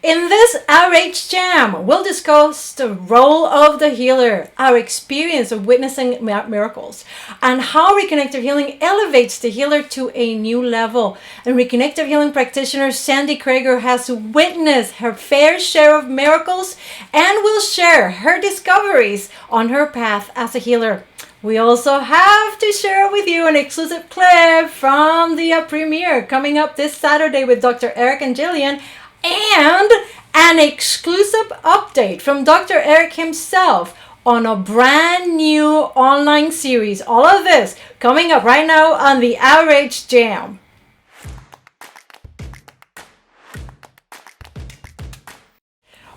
In this RH Jam, we'll discuss the role of the healer, our experience of witnessing miracles, and how reconnective healing elevates the healer to a new level. And reconnective healing practitioner Sandy Kreager has witnessed her fair share of miracles and will share her discoveries on her path as a healer. We also have to share with you an exclusive clip from the premiere coming up this Saturday with Dr. Eric and Jillian, and an exclusive update from Dr. Eric himself on a brand new online series. All of this coming up right now on the RH Jam.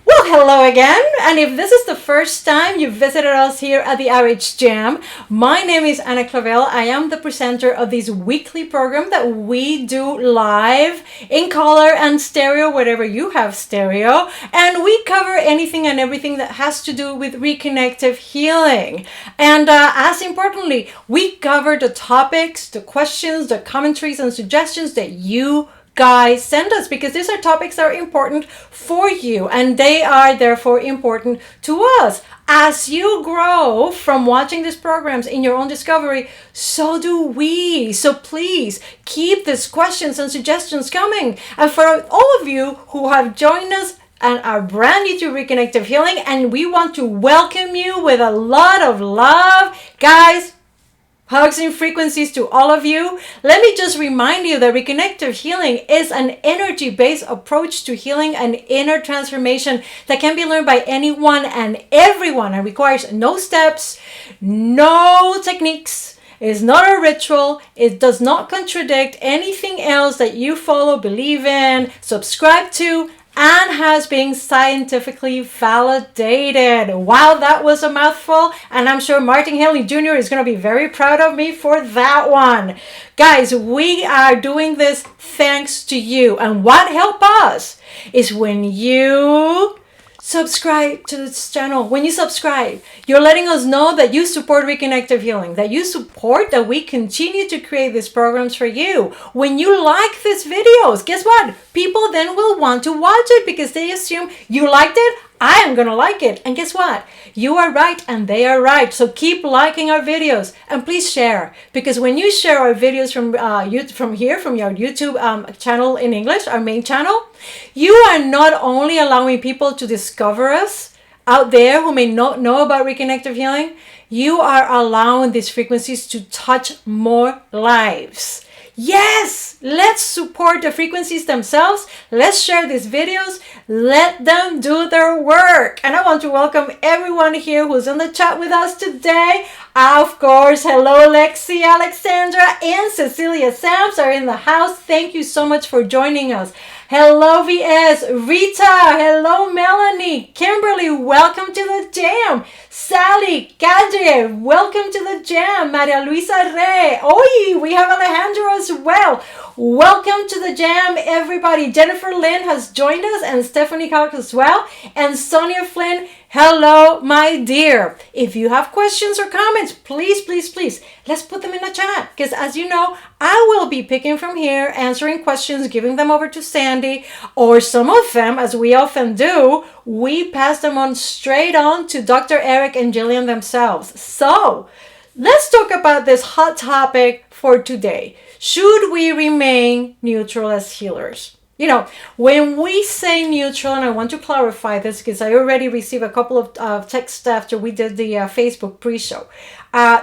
Well, hello again, and if this is the first time you've visited us here at the RH Jam, my name is Anna Clavel. I am the presenter of this weekly program that we do live in color and stereo, wherever you have stereo, and we cover anything and everything that has to do with reconnective healing. And as importantly, we cover the topics, the questions, the commentaries, and suggestions that you guys send us, because these are topics that are important for you and they are therefore important to us. As you grow from watching these programs in your own discovery, so do we. So please keep these questions and suggestions coming. And for all of you who have joined us and are brand new to reconnective healing, and we want to welcome you with a lot of love, guys. Hugs and frequencies to all of you. Let me just remind you that reconnective healing is an energy-based approach to healing and inner transformation that can be learned by anyone and everyone, and requires no steps, no techniques. It's not a ritual. It does not contradict anything else that you follow, believe in, subscribe to, and has been scientifically validated. Wow, that was a mouthful, and I'm sure Martin Haley Jr. is going to be very proud of me for that one. Guys, we are doing this thanks to you, and what helps us is when you subscribe to this channel. When you subscribe, you're letting us know that you support reconnective healing, that you support that we continue to create these programs for you. When you like these videos, guess what? People then will want to watch it because they assume you liked it, I am gonna like it. And guess what? You are right and they are right. So keep liking our videos and please share, because when you share our videos from your YouTube channel in English, our main channel, you are not only allowing people to discover us out there who may not know about reconnective healing, you are allowing these frequencies to touch more lives. Yes, let's support the frequencies themselves. Let's share these videos. Let them do their work. And I want to welcome everyone here who's in the chat with us today. Of course, hello Lexi, Alexandra, and Cecilia Sams are in the house. Thank you so much for joining us. Hello VS, Rita, hello Melanie, Kimberly, welcome to the jam. Sally, Kadri, welcome to the jam. Maria Luisa Rey, oi, we have Alejandro as well. Welcome to the jam, everybody. Jennifer Lynn has joined us, and Stephanie Cox as well, and Sonia Flynn. Hello, my dear. If you have questions or comments, please, let's put them in the chat. Because as you know, I will be picking from here, answering questions, giving them over to Sandy, or some of them, as we often do, we pass them on straight on to Dr. Eric and Jillian themselves. So let's talk about this hot topic for today. Should we remain neutral as healers? You know, when we say neutral, and I want to clarify this because I already received a couple of texts after we did the Facebook pre-show.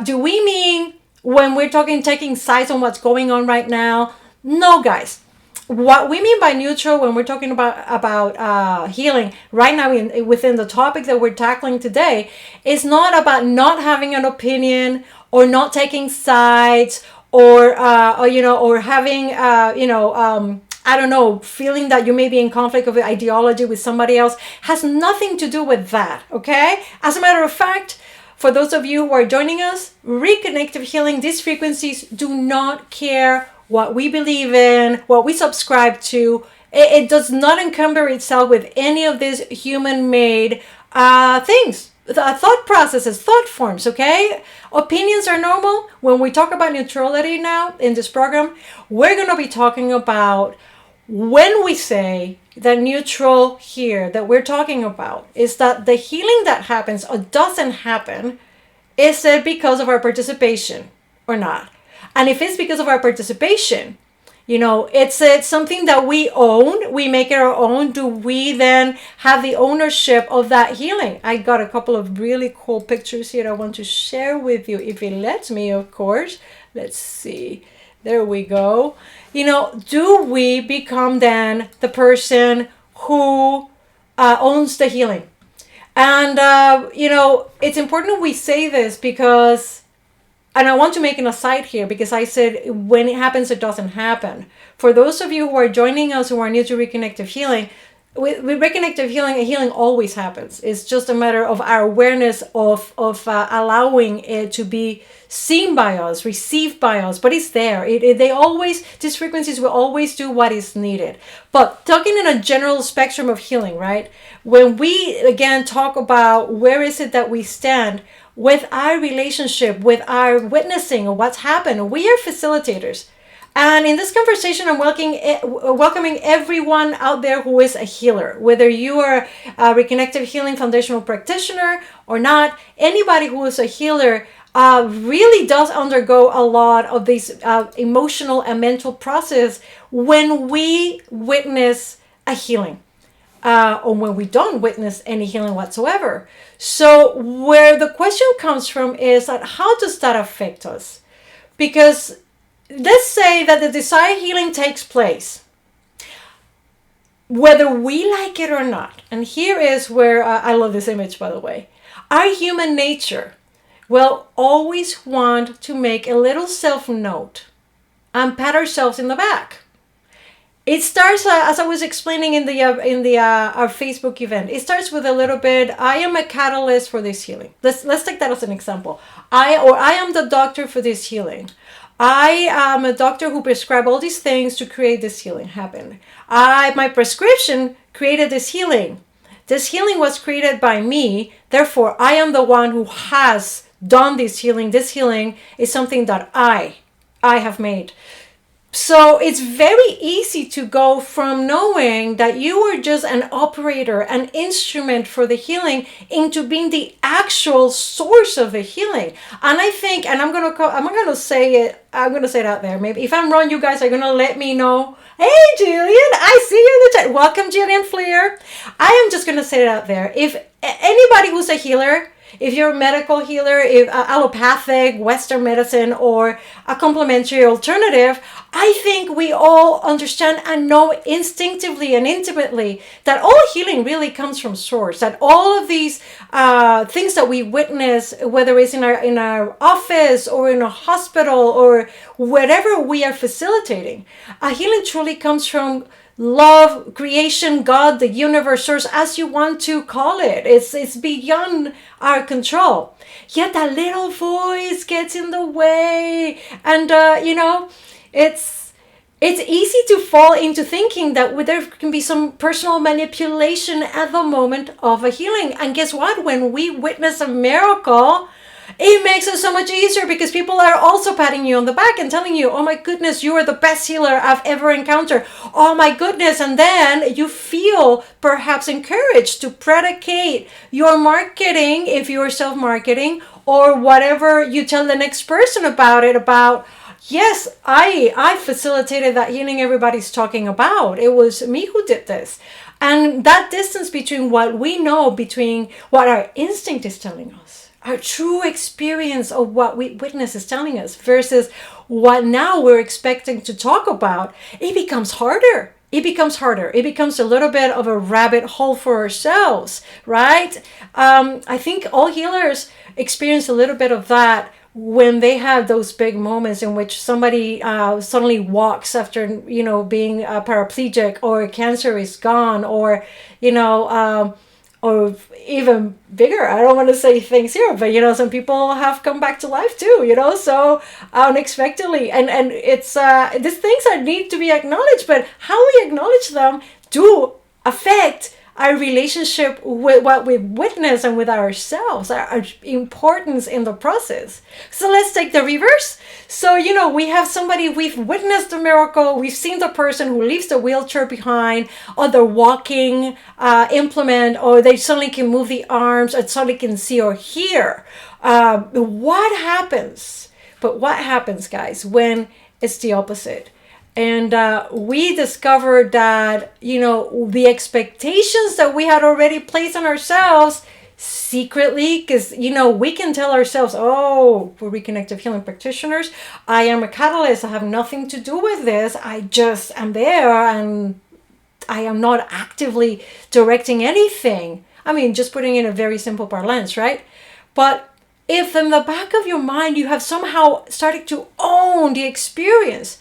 Do we mean when we're taking sides on what's going on right now? No, guys. What we mean by neutral when we're talking about healing right now within the topic that we're tackling today is not about not having an opinion or not taking sides or having I don't know, feeling that you may be in conflict of ideology with somebody else. Has nothing to do with that, okay? As a matter of fact, for those of you who are joining us, reconnective healing, these frequencies do not care what we believe in, what we subscribe to. It does not encumber itself with any of these human-made things. Thought processes, thought forms, okay? Opinions are normal. When we talk about neutrality now in this program, we're going to be talking about when we say the neutral here that we're talking about is that the healing that happens or doesn't happen, is it because of our participation or not? And if it's because of our participation, it's something that we own, we make it our own. Do we then have the ownership of that healing? I got a couple of really cool pictures here I want to share with you, if it lets me, of course. Let's see. There we go. Do we become then the person who owns the healing? And, it's important we say this because, and I want to make an aside here because I said when it happens, it doesn't happen. For those of you who are joining us who are new to reconnective healing, with reconnective healing, healing always happens. It's just a matter of our awareness of allowing it to be seen by us, received by us, but it's there. These frequencies will always do what is needed. But talking in a general spectrum of healing, right? When we again talk about where is it that we stand with our relationship, with our witnessing of what's happened, we are facilitators. And in this conversation, I'm welcoming everyone out there who is a healer, whether you are a reconnective healing foundational practitioner or not. Anybody who is a healer really does undergo a lot of these emotional and mental process when we witness a healing. Or when we don't witness any healing whatsoever. So where the question comes from is that how does that affect us? Because let's say that the desired healing takes place, whether we like it or not. And here is where I love this image, by the way. Our human nature will always want to make a little self-note and pat ourselves in the back. It starts, as I was explaining in the our Facebook event. It starts with a little bit. I am a catalyst for this healing. Let's take that as an example. I am the doctor for this healing. I am a doctor who prescribed all these things to create this healing happen. My prescription created this healing. This healing was created by me. Therefore, I am the one who has done this healing. This healing is something that I have made. So it's very easy to go from knowing that you are just an operator, an instrument for the healing, into being the actual source of the healing. And I think, and I'm gonna say it out there. Maybe if I'm wrong, you guys are gonna let me know. Hey, Jillian, I see you in the chat. Welcome, Jillian Fleer. I am just gonna say it out there. If anybody who's a healer, if you're a medical healer, if allopathic, Western medicine, or a complementary alternative, I think we all understand and know instinctively and intimately that all healing really comes from source. That all of these things that we witness, whether it's in our office or in a hospital or wherever we are facilitating, healing truly comes from love, creation, God, the universe, source, as you want to call it. It's beyond our control. Yet that little voice gets in the way, and it's easy to fall into thinking that there can be some personal manipulation at the moment of a healing. And guess what? When we witness a miracle, it makes it so much easier because people are also patting you on the back and telling you, oh my goodness, you are the best healer I've ever encountered. Oh my goodness. And then you feel perhaps encouraged to predicate your marketing, if you're self-marketing, or whatever you tell the next person about, yes, I facilitated that healing everybody's talking about. It was me who did this. And that distance between what we know, between what our instinct is telling us, our true experience of what we witness is telling us, versus what now we're expecting to talk about, it becomes harder. It becomes harder. It becomes a little bit of a rabbit hole for ourselves, right? I think all healers experience a little bit of that when they have those big moments in which somebody suddenly walks after, being paraplegic, or cancer is gone, or, or even bigger. I don't want to say things here, but some people have come back to life too, so unexpectedly. And it's these things that need to be acknowledged, but how we acknowledge them do affect our relationship with what we witness and with ourselves, our importance in the process. So let's take the reverse. So, we have somebody, we've witnessed the miracle, we've seen the person who leaves the wheelchair behind, or the walking implement, or they suddenly can move the arms, or suddenly can see or hear. What happens? But what happens, guys, when it's the opposite? And we discovered that, the expectations that we had already placed on ourselves secretly, because, we can tell ourselves, oh, we're reconnective healing practitioners, I am a catalyst, I have nothing to do with this, I just am there and I am not actively directing anything. I mean, just putting in a very simple parlance, right? But if in the back of your mind you have somehow started to own the experience,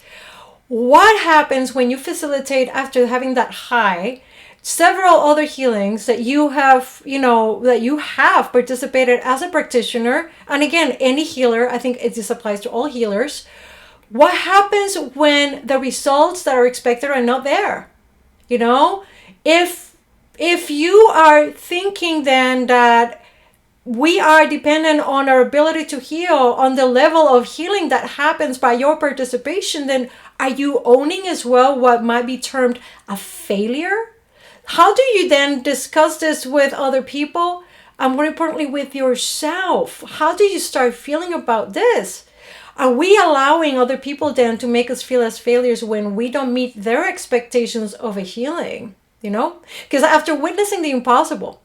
what happens when you facilitate, after having that high, several other healings that you have, that you have participated as a practitioner, and again, any healer, I think this applies to all healers. What happens when the results that are expected are not there? If you are thinking then that we are dependent on our ability to heal, on the level of healing that happens by your participation, then are you owning as well what might be termed a failure? How do you then discuss this with other people, and more importantly with yourself? How do you start feeling about this? Are we allowing other people then to make us feel as failures when we don't meet their expectations of a healing? Because after witnessing the impossible,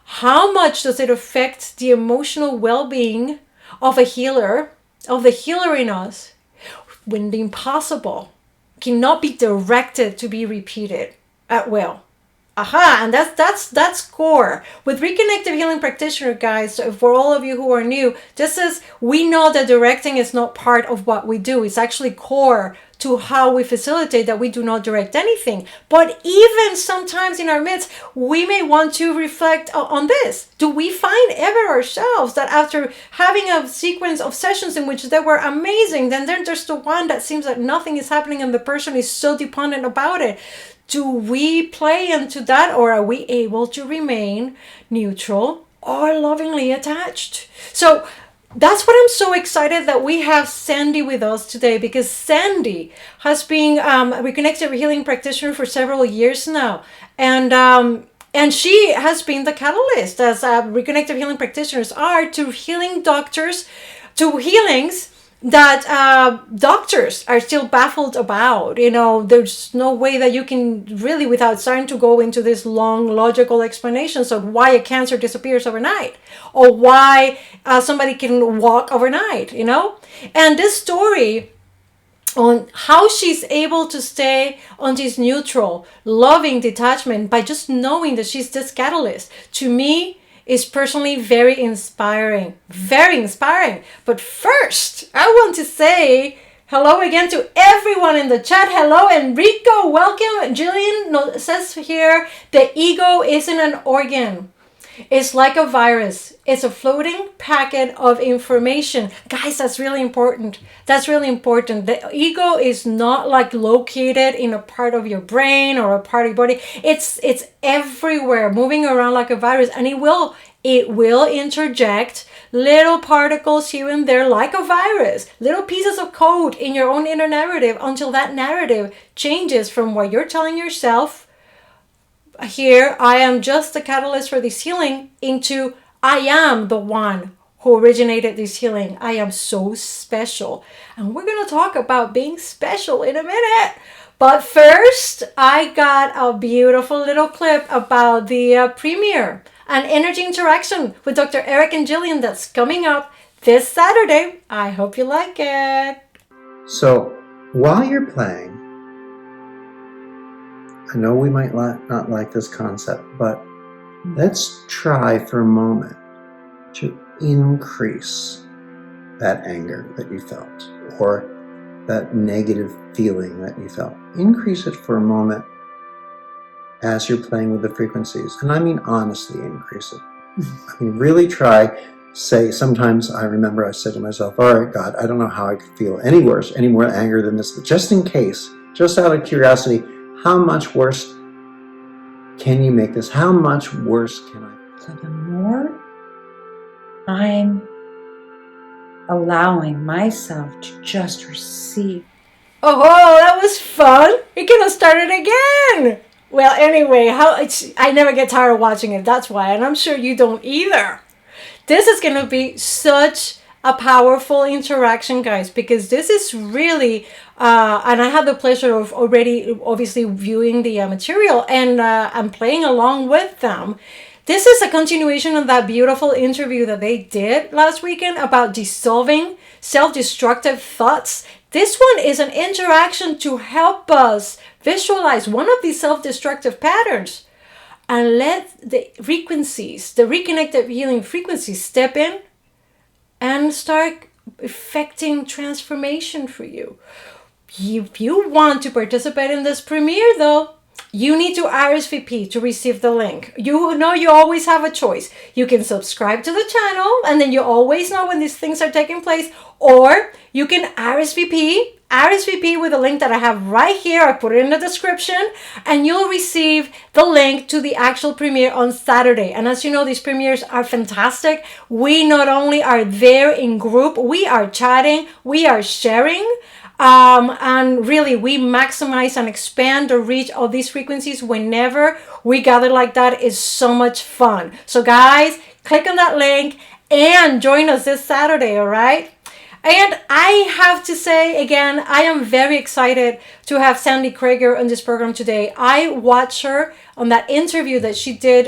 how much does it affect the emotional well-being of a healer, of the healer in us, when the impossible cannot be directed to be repeated at will? And that's core. With reconnective healing practitioner, guys, for all of you who are new, we know that directing is not part of what we do. It's actually core to how we facilitate, that we do not direct anything. But even sometimes in our midst, we may want to reflect on this. Do we find ever ourselves that after having a sequence of sessions in which they were amazing, then there's the one that seems that nothing is happening and the person is so dependent about it? Do we play into that, or are we able to remain neutral or lovingly attached? So that's what I'm so excited that we have Sandy with us today, because Sandy has been a reconnective healing practitioner for several years now. And she has been the catalyst, as reconnective healing practitioners are, to healing doctors, to healings that doctors are still baffled about. There's no way that you can really, without starting to go into this long logical explanations of why a cancer disappears overnight, or why somebody can walk overnight, And this story on how she's able to stay on this neutral, loving detachment by just knowing that she's this catalyst, to me, is personally very inspiring. Very inspiring. But first, I want to say hello again to everyone in the chat. Hello, Enrico. Welcome. Jillian says here, the ego isn't an organ. It's like a virus. It's a floating packet of information. Guys, that's really important. That's really important. The ego is not like located in a part of your brain or a part of your body. It's everywhere, moving around like a virus, and it will interject little particles here and there like a virus, little pieces of code in your own inner narrative, until that narrative changes from what you're telling yourself, here, I am just the catalyst for this healing, into I am the one who originated this healing. I am so special. And we're going to talk about being special in a minute. But first, I got a beautiful little clip about the premiere and energy interaction with Dr. Eric and Jillian that's coming up this Saturday. I hope you like it. So while you're playing, I know we might not like this concept, but let's try for a moment to increase that anger that you felt, or that negative feeling that you felt. Increase it for a moment as you're playing with the frequencies. And I mean honestly increase it. I mean really try. Sometimes I remember I said to myself, all right, God, I don't know how I could feel any worse, any more anger than this, but just in case, just out of curiosity, how much worse can you make this? How much worse can I? So the more I'm allowing myself to just receive. Oh, that was fun. We can start it again. Well, anyway, I never get tired of watching it. That's why, and I'm sure you don't either. This is going to be such a powerful interaction, guys, because this is really, and I had the pleasure of already obviously viewing the material and I'm playing along with them. This is a continuation of that beautiful interview that they did last weekend about dissolving self-destructive thoughts. This one is an interaction to help us visualize one of these self-destructive patterns and let the frequencies, the reconnected healing frequencies, step in and start effecting transformation for you. If you want to participate in this premiere, though, you need to RSVP to receive the link. You know you always have a choice. You can subscribe to the channel and then you always know when these things are taking place, or you can RSVP with a link that I have right here. I put it in the description and you'll receive the link to the actual premiere on Saturday. And as you know, these premieres are fantastic. We not only are there in group, we are chatting, we are sharing. And really, we maximize and expand the reach of these frequencies whenever we gather like that. Is so much fun. So guys, click on that link and join us this Saturday, all right? And I have to say again, I am very excited to have Sandy Kreager on this program today. I watched her on that interview that she did.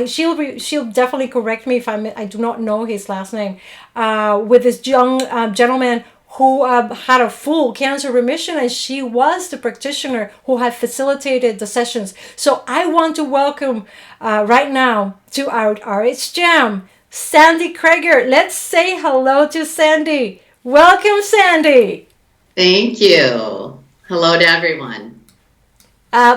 She'll definitely correct me if I do not know his last name. With this young gentleman who had a full cancer remission, and she was the practitioner who had facilitated the sessions. So I want to welcome right now to our RH Jam, Sandy Kreager. Let's say hello to Sandy. Welcome, Sandy. Thank you. Hello to everyone.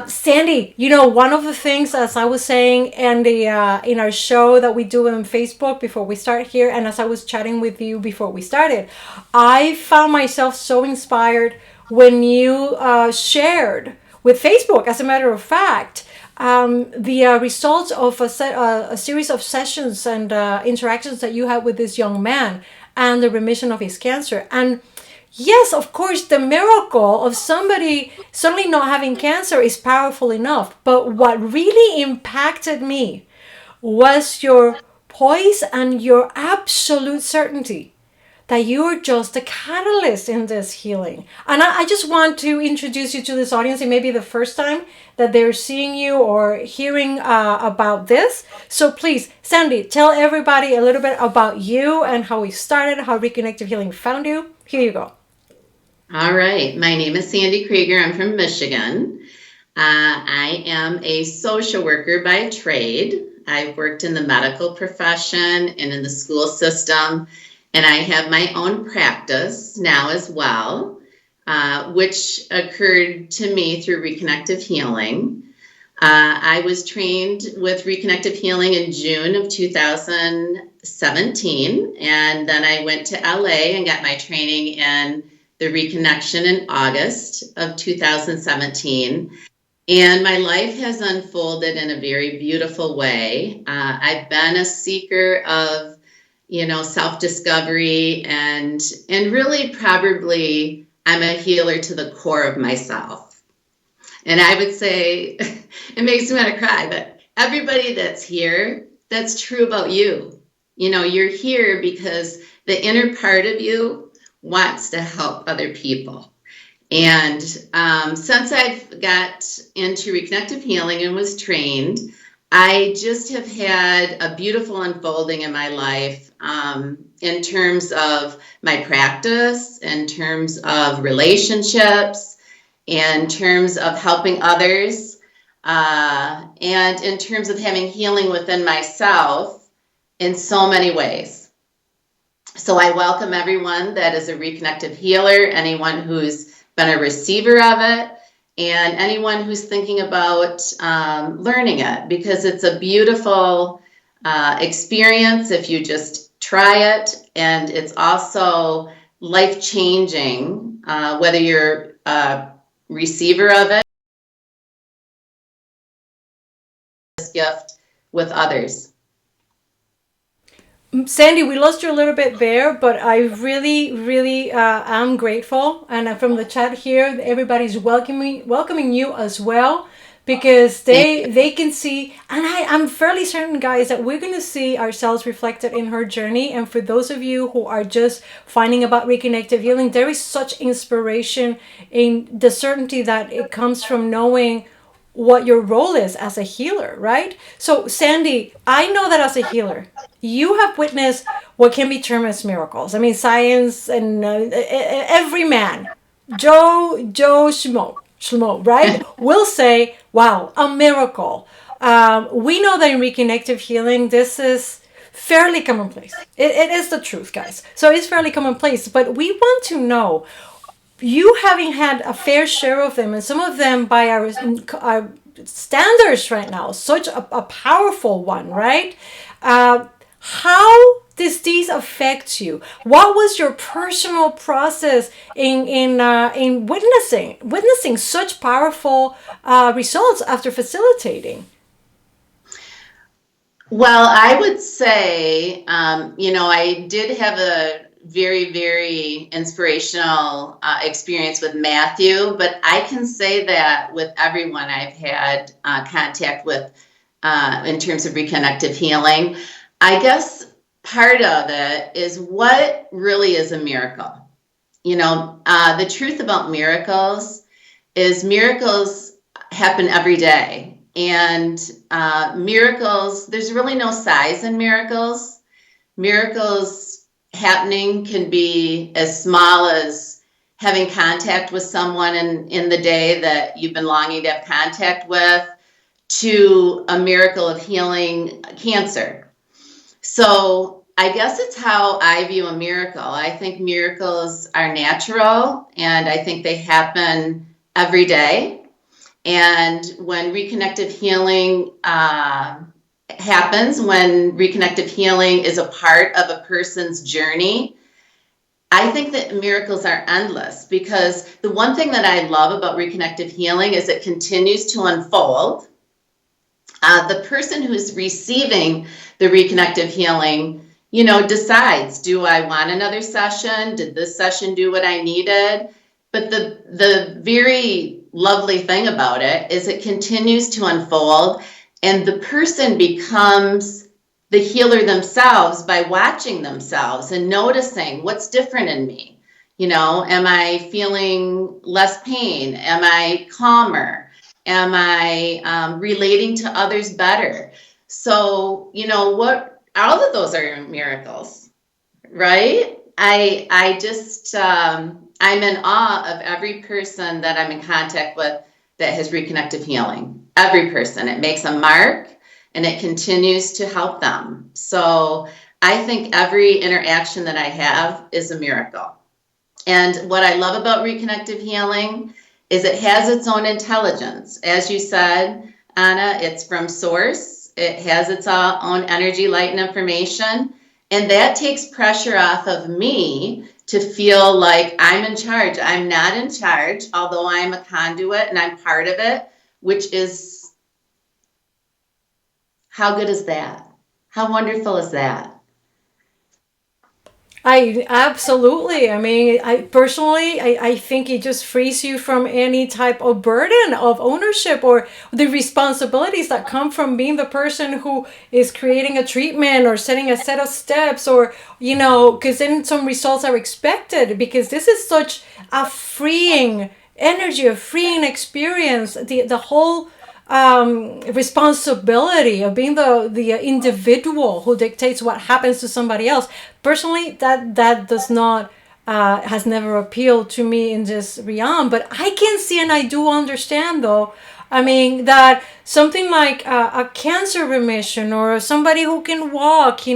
Sandy, you know, one of the things, as I was saying in our show that we do on Facebook before we start here, and as I was chatting with you before we started, I found myself so inspired when you shared with Facebook, as a matter of fact, the results of a series of sessions and interactions that you had with this young man and the remission of his cancer. And yes, of course, the miracle of somebody suddenly not having cancer is powerful enough. But what really impacted me was your poise and your absolute certainty that you're just a catalyst in this healing. And I just want to introduce you to this audience. It may be the first time that they're seeing you or hearing about this. So please, Sandy, tell everybody a little bit about you and how we started, how Reconnective Healing found you. Here you go. All right. My name is Sandy Kreager. I'm from Michigan. I am a social worker by trade. I've worked in the medical profession and in the school system, and I have my own practice now as well, which occurred to me through Reconnective Healing. I was trained with Reconnective Healing in June of 2017, and then I went to LA and got my training in the Reconnection in August of 2017. And my life has unfolded in a very beautiful way. I've been a seeker of, self-discovery and really probably I'm a healer to the core of myself. And I would say, it makes me want to cry, but everybody that's here, that's true about you. You're here because the inner part of you wants to help other people. And since I've got into Reconnective Healing and was trained, I just have had a beautiful unfolding in my life in terms of my practice, in terms of relationships, in terms of helping others, and in terms of having healing within myself in so many ways. So I welcome everyone that is a reconnective healer, anyone who's been a receiver of it, and anyone who's thinking about learning it, because it's a beautiful experience if you just try it, and it's also life-changing, whether you're a receiver of it gift with others. Sandy, we lost you a little bit there, but I really am grateful. And from the chat here, everybody's welcoming you as well, because they can see, and I'm fairly certain, guys, that we're going to see ourselves reflected in her journey. And for those of you who are just finding about reconnective healing, there is such inspiration in the certainty that it comes from knowing what your role is as a healer, right? So Sandy, I know that as a healer, you have witnessed what can be termed as miracles. I mean, science and every man, Joe Schmo, right, will say, wow, a miracle. We know that in reconnective healing, this is fairly commonplace. It is the truth, guys. So it's fairly commonplace, but we want to know, you having had a fair share of them, and some of them by our standards right now, such a powerful one, right? How does these affect you? What was your personal process in witnessing such powerful results after facilitating? Well, I would say, I did have a very, very inspirational experience with Matthew, but I can say that with everyone I've had contact with in terms of reconnective healing. I guess part of it is what really is a miracle. The truth about miracles is miracles happen every day. And miracles, there's really no size in miracles. Miracles happening can be as small as having contact with someone in the day that you've been longing to have contact with, to a miracle of healing cancer. So I guess it's how I view a miracle. I think miracles are natural, and I think they happen every day. And when reconnective healing happens, when reconnective healing is a part of a person's journey, I think that miracles are endless, because the one thing that I love about reconnective healing is it continues to unfold. The person who's receiving the reconnective healing, decides, do I want another session? Did this session do what I needed? But the very lovely thing about it is it continues to unfold, and the person becomes the healer themselves by watching themselves and noticing what's different in me. Am I feeling less pain? Am I calmer? Am I relating to others better? So, what all of those are miracles, right? I just, I'm in awe of every person that I'm in contact with that has reconnective healing. Every person. It makes a mark, and it continues to help them. So I think every interaction that I have is a miracle. And what I love about reconnective healing is it has its own intelligence. As you said, Anna, it's from source. It has its own energy, light, and information. And that takes pressure off of me to feel like I'm in charge. I'm not in charge, although I'm a conduit and I'm part of it, which is, how good is that? How wonderful is that? Absolutely. I mean, I think it just frees you from any type of burden of ownership or the responsibilities that come from being the person who is creating a treatment or setting a set of steps, or, because then some results are expected, because this is such a freeing energy, a freeing experience. The whole responsibility of being the individual who dictates what happens to somebody else. Personally, that does not has never appealed to me in this realm. But I can see, and I do understand, though, I mean, that something like a cancer remission or somebody who can walk, it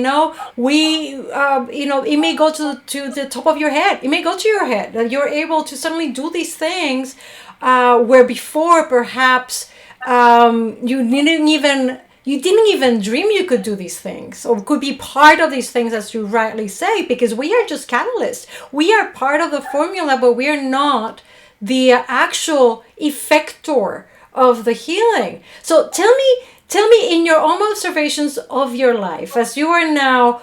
may go to the top of your head. It may go to your head that you're able to suddenly do these things where before perhaps you didn't even dream you could do these things or could be part of these things, as you rightly say, because we are just catalysts. We are part of the formula, but we are not the actual effector of the healing. So tell me Tell me, in your own observations of your life, as you are now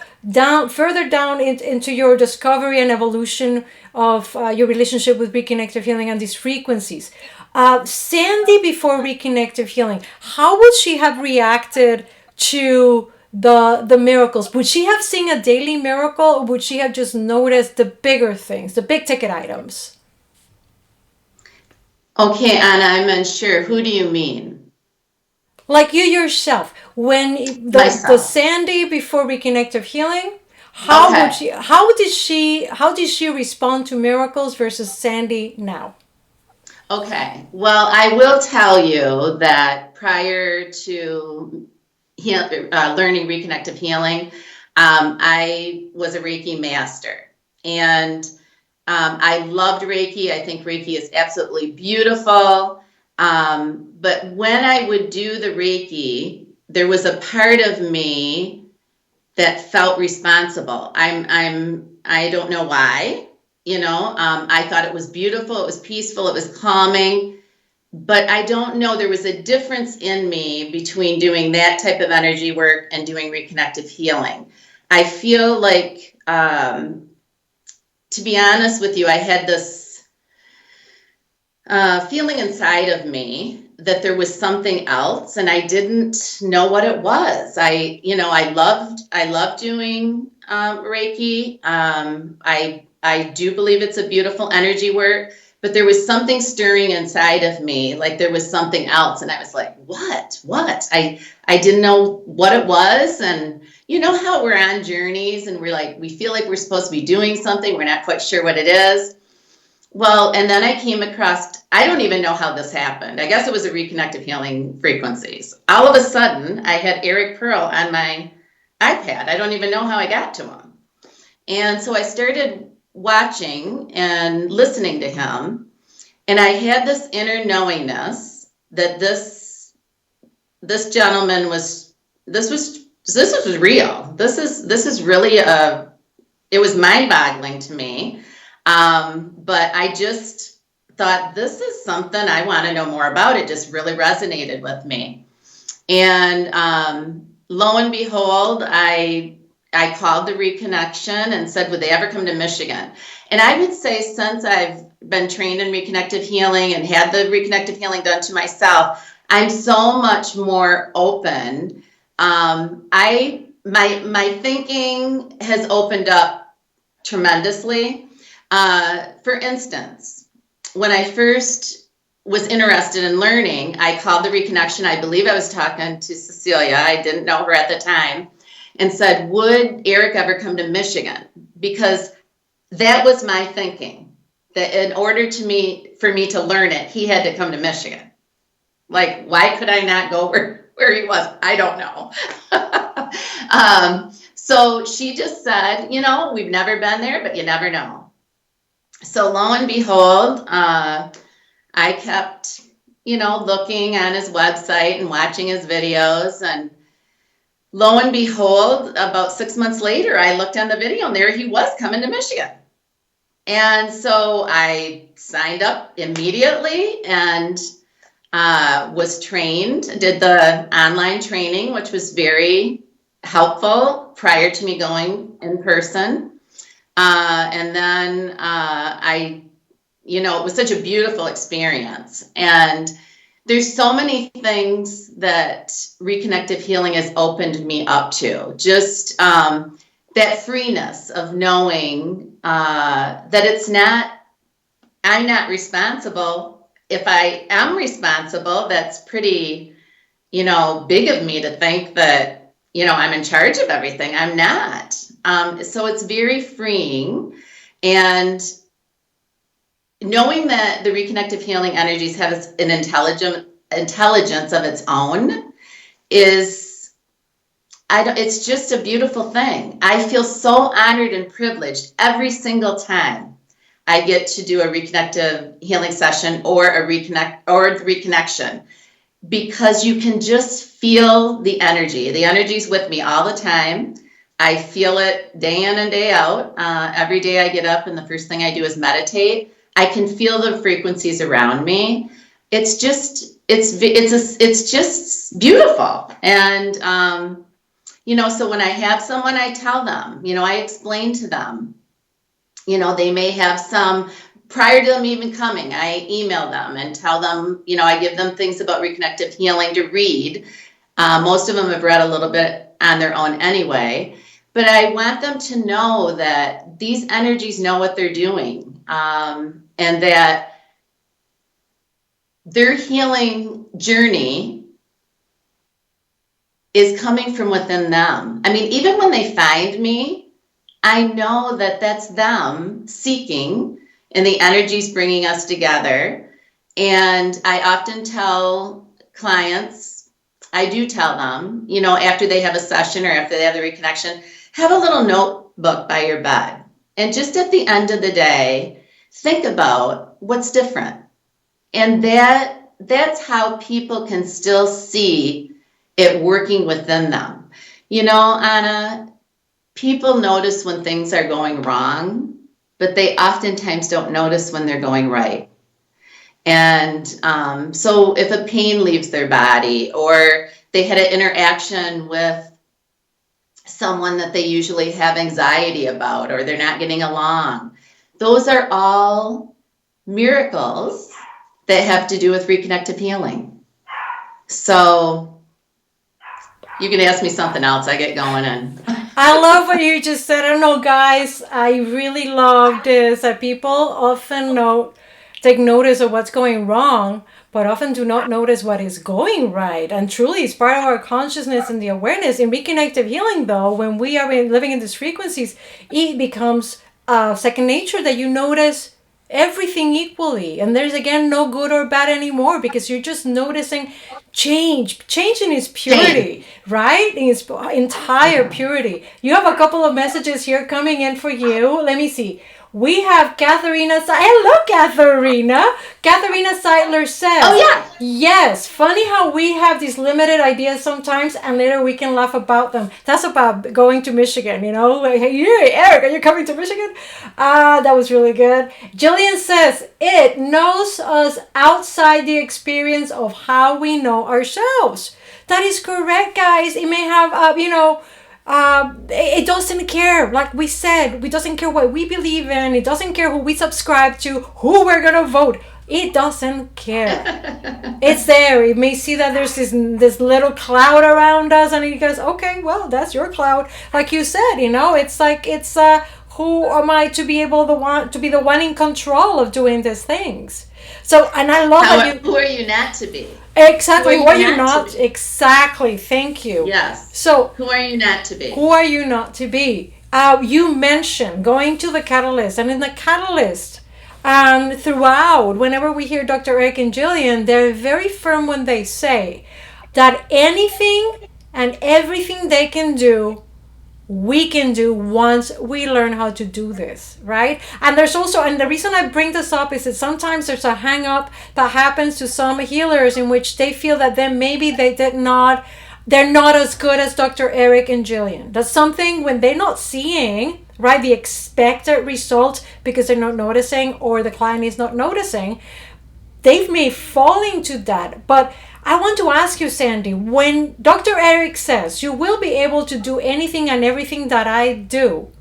further down into your discovery and evolution of your relationship with reconnective healing and these frequencies, Sandy before reconnective healing, how would she have reacted to the miracles? Would she have seen a daily miracle, or would she have just noticed the bigger things, the big ticket items? Okay, Anna, I'm unsure. Who do you mean? Like you yourself, when the Myself. Sandy before reconnective healing, Okay. how did she respond to miracles versus Sandy now? Okay. Well, I will tell you that prior to learning reconnective healing, I was a Reiki master, and I loved Reiki. I think Reiki is absolutely beautiful. But when I would do the Reiki, there was a part of me that felt responsible. I don't know why, I thought it was beautiful. It was peaceful. It was calming, but I don't know. There was a difference in me between doing that type of energy work and doing reconnective healing. I feel like, to be honest with you, I had this feeling inside of me that there was something else, and I didn't know what it was. I loved doing Reiki. I do believe it's a beautiful energy work, but there was something stirring inside of me, like there was something else, and I was like, what? I didn't know what it was, and you know how we're on journeys and we feel like we're supposed to be doing something, we're not quite sure what it is. Well, and then I came across, I don't even know how this happened. I guess it was a reconnective healing frequencies. All of a sudden, I had Eric Pearl on my iPad. I don't even know how I got to him. And so I started watching and listening to him. And I had this inner knowingness that this gentleman was real. This is really it was mind-boggling to me. But I just thought, this is something I want to know more about. It just really resonated with me. And lo and behold, I called the Reconnection and said, would they ever come to Michigan? And I would say, since I've been trained in reconnective healing and had the reconnective healing done to myself, I'm so much more open. My thinking has opened up tremendously. For instance, when I first was interested in learning, I called the Reconnection. I believe I was talking to Cecilia. I didn't know her at the time, and said, would Eric ever come to Michigan? Because that was my thinking, that in order for me to learn it, he had to come to Michigan. Like, why could I not go where he was? I don't know. So she just said, we've never been there, but you never know. So lo and behold, I kept, looking on his website and watching his videos, and lo and behold, about 6 months later, I looked on the video and there he was coming to Michigan. And so I signed up immediately and was trained, did the online training, which was very helpful prior to me going in person. And then it was such a beautiful experience. And there's so many things that reconnective healing has opened me up to. Just that freeness of knowing that I'm not responsible. If I am responsible, that's pretty, big of me to think that, I'm in charge of everything. I'm not. So it's very freeing. And knowing that the reconnective healing energies have an intelligence of its own it's just a beautiful thing. I feel so honored and privileged every single time I get to do a reconnective healing session or the reconnection, because you can just feel the energy. The energy's with me all the time. I feel it day in and day out. Every day I get up and the first thing I do is meditate. I can feel the frequencies around me. It's just it's just beautiful. And so when I have someone, I tell them, I explain to them, they may have some, prior to them even coming, I email them and tell them, I give them things about reconnective healing to read. Most of them have read a little bit on their own anyway, but I want them to know that these energies know what they're doing, and that their healing journey is coming from within them. I mean, even when they find me, I know that that's them seeking, and the energy's bringing us together. And I often tell clients, I do tell them, after they have a session or after they have the reconnection, have a little notebook by your bed. And just at the end of the day, think about what's different. And that's how people can still see it working within them. Anna, people notice when things are going wrong, but they oftentimes don't notice when they're going right. And so if a pain leaves their body, or they had an interaction with someone that they usually have anxiety about, or they're not getting along, those are all miracles that have to do with reconnective healing. So you can ask me something else. I get going in. I love what you just said. I don't know, guys. I really love this. That people often take notice of what's going wrong, but often do not notice what is going right. And truly, it's part of our consciousness and the awareness. In reconnective healing, though, when we are living in these frequencies, it becomes second nature that you notice everything equally, and there's again no good or bad anymore, because you're just noticing change in its purity, right? In its entire purity. You have a couple of messages here coming in for you. Let me see. We have Katharina. Hello, Katharina. Katharina Seidler says, oh, yeah. Yes, funny how we have these limited ideas sometimes, and later we can laugh about them. That's about going to Michigan, Like, hey, Eric, are you coming to Michigan? That was really good. Jillian says, it knows us outside the experience of how we know ourselves. That is correct, guys. It may have, it doesn't care. Like we said, it doesn't care what we believe in. It doesn't care who we subscribe to, who we're going to vote. It doesn't care. It's there. It may see that there's this little cloud around us, and it goes, okay, well, that's your cloud. Like you said, it's like, who am I to be to be the one in control of doing these things? So, and I love that who are you not to be? Exactly. Who are you not? Exactly. Thank you. Yes. So, who are you not to be? Who are you not to be? You mentioned going to the catalyst, and in the catalyst, throughout, whenever we hear Dr. Eric and Jillian, they're very firm when they say that anything and everything they can do, we can do once we learn how to do this, right? And there's also, and the reason I bring this up is that sometimes there's a hang up that happens to some healers in which they feel that then maybe they're not as good as Dr. Eric and Jillian. That's something when they're not seeing, right, the expected result because they're not noticing, or the client is not noticing, they may fall into that. But I want to ask you, Sandy, when Dr. Eric says you will be able to do anything and everything that I do,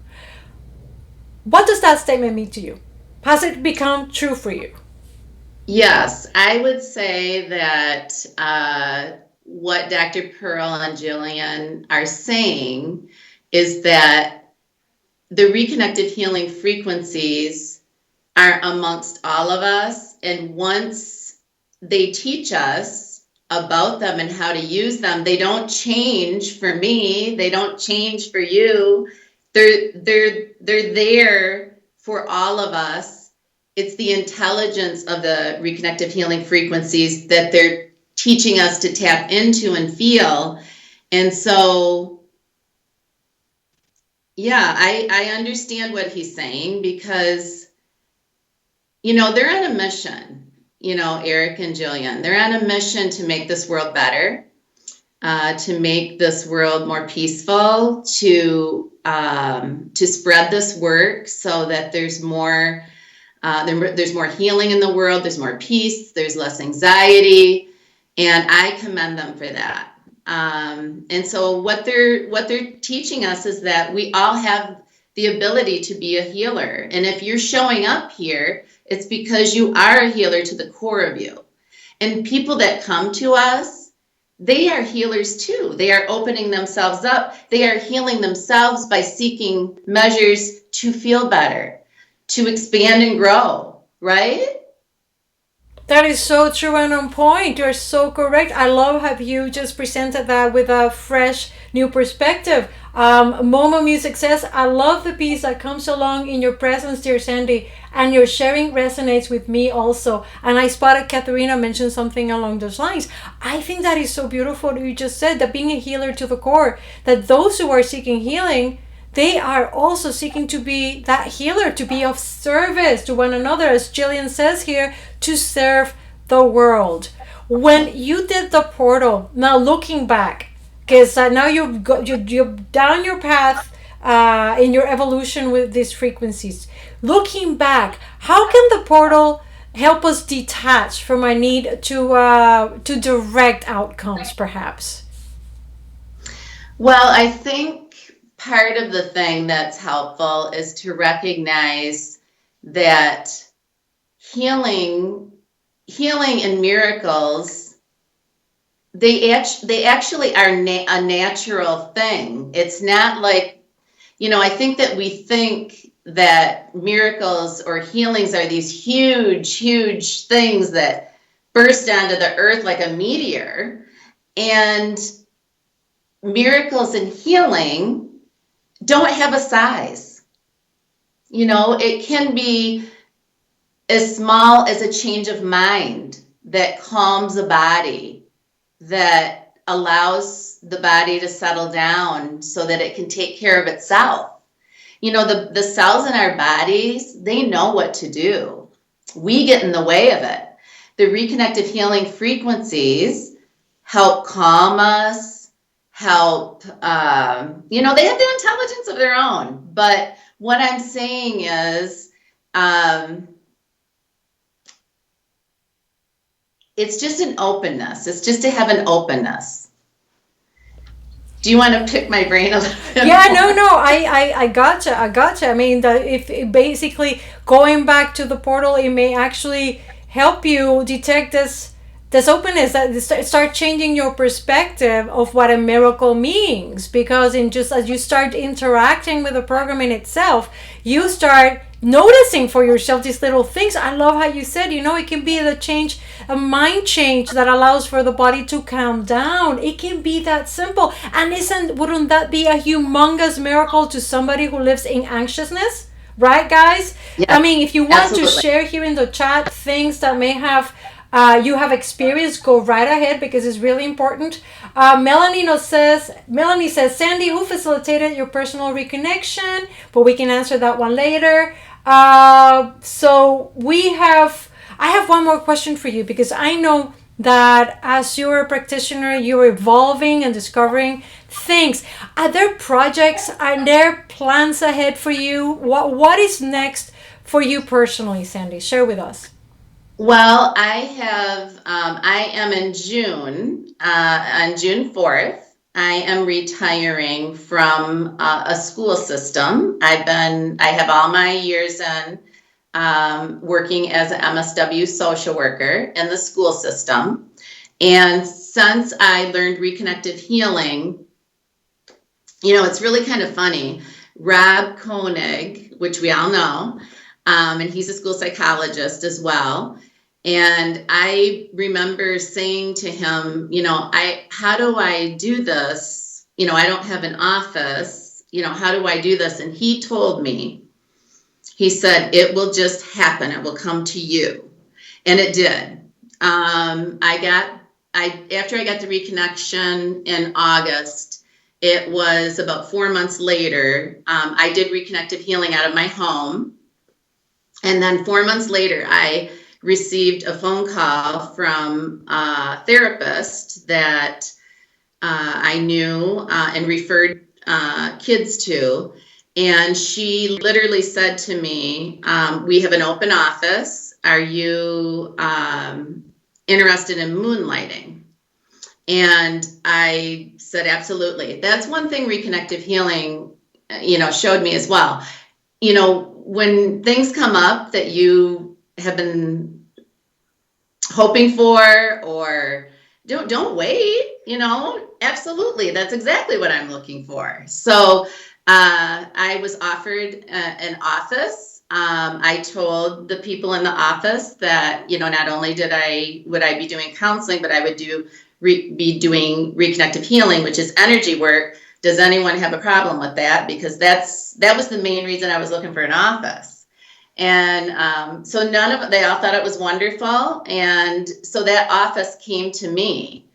what does that statement mean to you? Has it become true for you? Yes, I would say that what Dr. Pearl and Jillian are saying is that the reconnective healing frequencies are amongst all of us, and once they teach us about them and how to use them, they don't change for me, they don't change for you. They're there for all of us. It's the intelligence of the reconnective healing frequencies that they're teaching us to tap into and feel. And so, yeah, I understand what he's saying, because, they're on a mission. Eric and Jillian, they're on a mission to make this world better, to make this world more peaceful, to spread this work so that there's more healing in the world, there's more peace, there's less anxiety. And I commend them for that. And so what they're teaching us is that we all have the ability to be a healer. And if you're showing up here, it's because you are a healer to the core of you. And people that come to us, they are healers too. They are opening themselves up. They are healing themselves by seeking measures to feel better, to expand and grow, right? That is so true and on point. You're so correct. I love how you just presented that with a fresh new perspective. Momo Music says, I love the peace that comes along in your presence, dear Sandy, and your sharing resonates with me also. And I spotted Katharina mention something along those lines. I think that is so beautiful what you just said, that being a healer to the core, that those who are seeking healing, they are also seeking to be that healer, to be of service to one another, as Jillian says here, to serve the world. When you did the portal, now looking back, because now you're down your path in your evolution with these frequencies. Looking back, how can the portal help us detach from our need to direct outcomes, perhaps? Well, I think part of the thing that's helpful is to recognize that healing and miracles, they actually are a natural thing. It's not like, I think that we think that miracles or healings are these huge things that burst onto the earth like a meteor. And miracles and healing don't have a size. It can be as small as a change of mind that calms a body, that allows the body to settle down so that it can take care of itself. The cells in our bodies, they know what to do. We get in the way of it. The reconnective healing frequencies help calm us, help, they have the intelligence of their own. But what I'm saying is, it's just an openness. It's just to have an openness. Do you want to pick my brain a little bit? Yeah, no, I gotcha. I mean, if basically going back to the portal, it may actually help you detect this openness, that start changing your perspective of what a miracle means, because as you start interacting with the program in itself, you start noticing for yourself these little things. I love how you said, it can be a mind change that allows for the body to calm down. It can be that simple. And wouldn't that be a humongous miracle to somebody who lives in anxiousness? Right, guys? Yeah. I mean, if you want to share here in the chat things that may have you have experienced, go right ahead, because it's really important. Melanie says, Sandy, who facilitated your personal reconnection? But we can answer that one later. So I have one more question for you, because I know that as you're a practitioner, you're evolving and discovering things. Are there projects? Are there plans ahead for you? What is next for you personally, Sandy? Share with us. Well, I am in June, on June 4th, I am retiring from a school system. I have all my years in working as an MSW social worker in the school system. And since I learned reconnective healing, it's really kind of funny. Rob Koenig, which we all know, and he's a school psychologist as well. And I remember saying to him, how do I do this? I don't have an office, how do I do this? And he told me, he said, it will just happen. It will come to you. And it did. After I got the reconnection in August, it was about 4 months later, I did reconnective healing out of my home. And then 4 months later, I received a phone call from a therapist that I knew and referred kids to. And she literally said to me, we have an open office. Are you interested in moonlighting? And I said, absolutely. That's one thing reconnective healing, showed me as well. When things come up that you have been hoping for, or don't wait, absolutely. That's exactly what I'm looking for. So I was offered an office. I told the people in the office that, not only would I be doing counseling, but I would be doing reconnective healing, which is energy work. Does anyone have a problem with that? Because that was the main reason I was looking for an office. And so they all thought it was wonderful. And so that office came to me.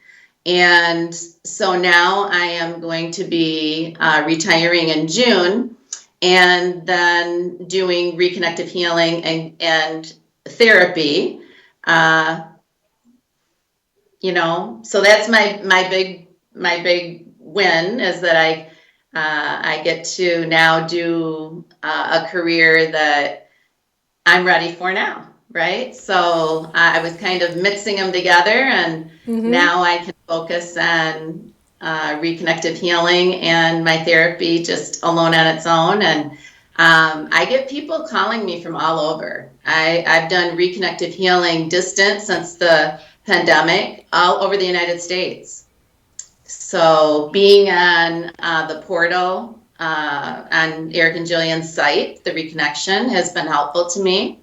And so now I am going to be retiring in June, and then doing reconnective healing and therapy. So that's my big win, is that I get to now do a career that I'm ready for now, right? So I was kind of mixing them together, and now I can focus on reconnective healing and my therapy just alone on its own. And I get people calling me from all over. I've done reconnective healing distant since the pandemic, all over the United States. So being on the portal on Eric and Jillian's site, the Reconnection, has been helpful to me.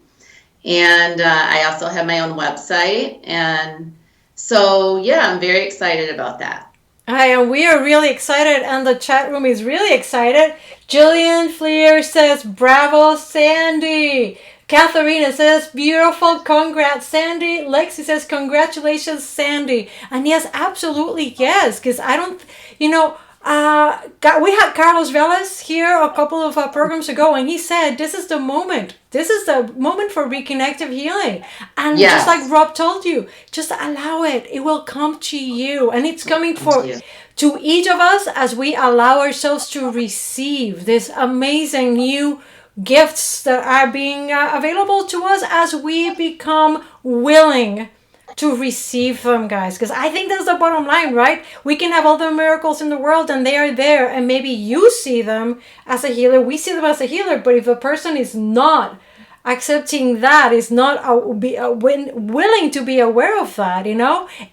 And I also have my own website. And so, yeah, I'm very excited about that. And we are really excited, and the chat room is really excited. Jillian Fleer says, bravo, Sandy. Katharina says, beautiful, congrats, Sandy. Lexi says, congratulations, Sandy. And yes, absolutely, yes, because I don't, we had Carlos Velas here a couple of programs ago, and he said, this is the moment. This is the moment for reconnective healing. And Yes. Just like Rob told you, just allow it. It will come to you. And it's coming to each of us as we allow ourselves to receive this amazing new gifts that are being available to us as we become willing to receive them, guys. Because I think that's the bottom line, right? We can have all the miracles in the world, and they are there, and maybe you see them as a healer, we see them as a healer, but if a person is not accepting that, is not willing to be aware of that,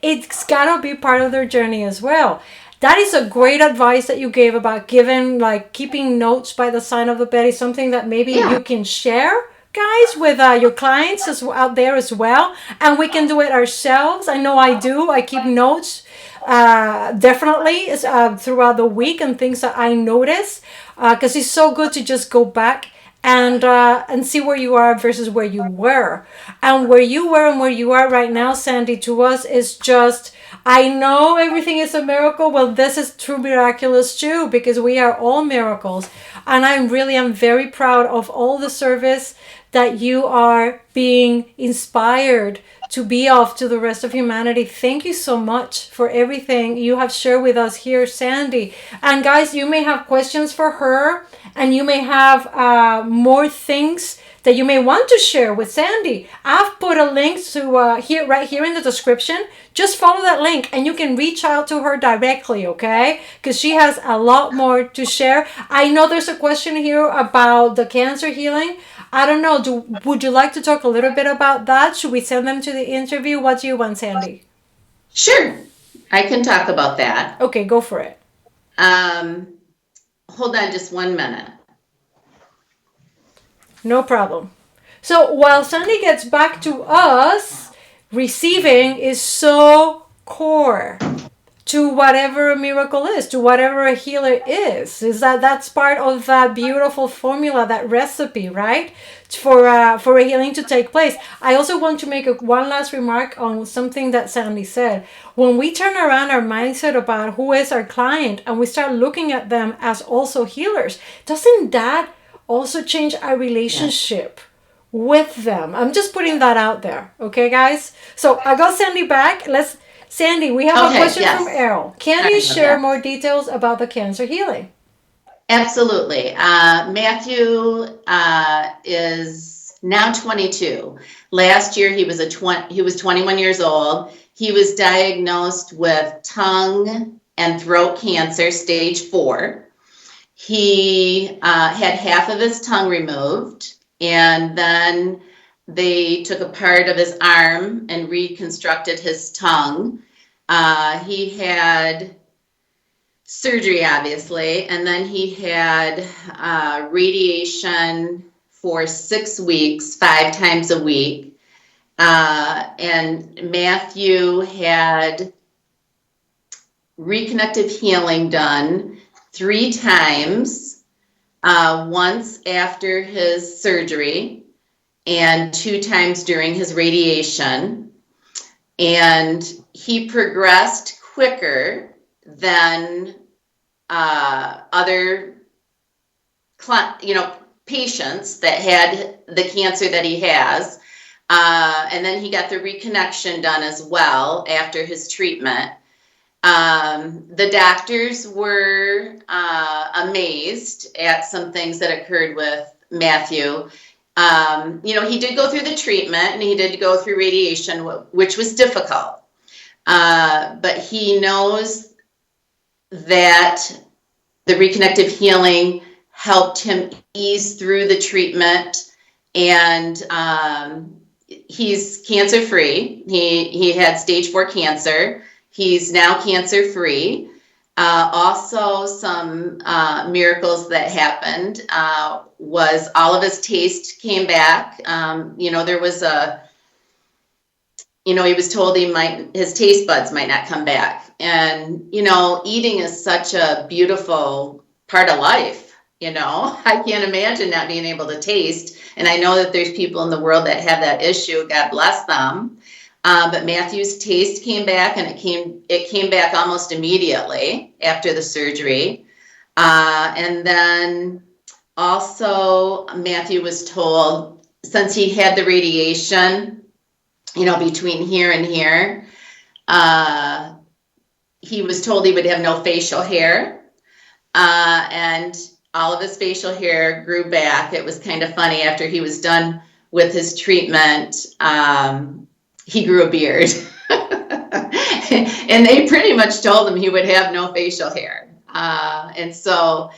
it's gotta be part of their journey as well. That is a great advice that you gave about keeping notes by the side of the bed. Is something that maybe you can share, guys, with your clients out there as well. And we can do it ourselves. I know I do. I keep notes definitely throughout the week, and things that I notice, because it's so good to just go back and see where you are versus where you were. And where you were and where you are right now, Sandy, to us is just, I know everything is a miracle. Well, this is true miraculous too, because we are all miracles. And I'm very proud of all the service that you are being inspired to be of to the rest of humanity. Thank you so much for everything you have shared with us here, Sandy. And guys, you may have questions for her, and you may have more things that you may want to share with Sandy. I've put a link to right here in the description. Just follow that link and you can reach out to her directly, okay? Because she has a lot more to share. I know there's a question here about the cancer healing. I don't know, would you like to talk a little bit about that? Should we send them to the interview? What do you want, Sandy? Sure, I can talk about that. Okay, go for it. Hold on just 1 minute. No problem. So while Sandy gets back to us, receiving is so core to whatever a miracle is, to whatever a healer is that's part of that beautiful formula, that recipe, right? For a healing to take place. I also want to make one last remark on something that Sandy said. When we turn around our mindset about who is our client and we start looking at them as also healers, doesn't that also change our relationship with them? I'm just putting that out there. Okay, guys? So I got Sandy back. Sandy, we have a question from Errol. Can you share more details about the cancer healing? Absolutely. Matthew is now 22. Last year he was 21 years old. He was diagnosed with tongue and throat cancer, stage 4. He had half of his tongue removed, and then they took a part of his arm and reconstructed his tongue. He had surgery, obviously, and then he had radiation for 6 weeks, 5 times a week. And Matthew had reconnective healing done 3 times, once after his surgery and 2 times during his radiation. And he progressed quicker than other patients that had the cancer that he has. And then he got the reconnection done as well after his treatment. The doctors were amazed at some things that occurred with Matthew. He did go through the treatment and he did go through radiation, which was difficult. But he knows that the reconnective healing helped him ease through the treatment, and he's cancer-free. He had stage 4 cancer. He's now cancer-free. Also, some miracles that happened was all of his taste came back. There was he was told his taste buds might not come back. And, eating is such a beautiful part of life. I can't imagine not being able to taste. And I know that there's people in the world that have that issue. God bless them. But Matthew's taste came back, and it came back almost immediately after the surgery. And then also Matthew was told, since he had the radiation, between here and here, he was told he would have no facial hair. And all of his facial hair grew back. It was kind of funny. After he was done with his treatment, he grew a beard. And they pretty much told him he would have no facial hair. And so